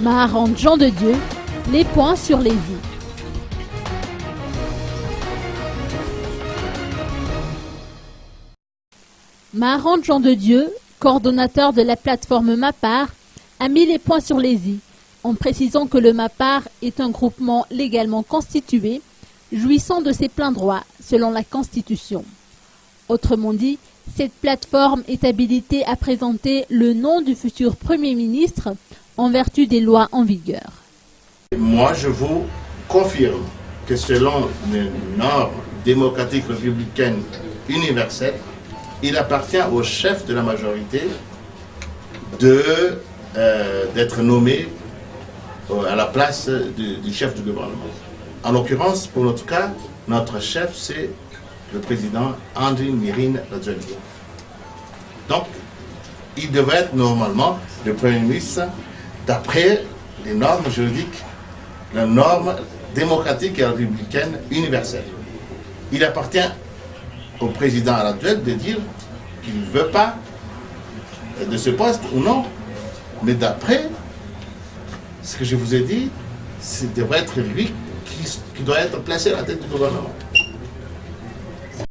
Maharante Jean de Dieu, les points sur les i. Maharante Jean de Dieu, coordonnateur de la plateforme MAPAR, a mis les points sur les i, en précisant que le MAPAR est un groupement légalement constitué, jouissant de ses pleins droits selon la Constitution. Autrement dit, cette plateforme est habilitée à présenter le nom du futur Premier ministre en vertu des lois en vigueur. Moi, je vous confirme que selon les normes démocratiques républicaines universelles, il appartient au chef de la majorité d'être nommé à la place du chef du gouvernement. En l'occurrence, pour notre cas, notre chef, c'est le président Andry Nirine Rajoelina. Donc, il devrait être normalement le Premier ministre d'après les normes juridiques, les normes démocratiques et républicaines universelles. Il appartient au président Rajoelina de dire qu'il ne veut pas de ce poste ou non. Mais d'après ce que je vous ai dit, ce devrait être lui qui doit être placé à la tête du gouvernement.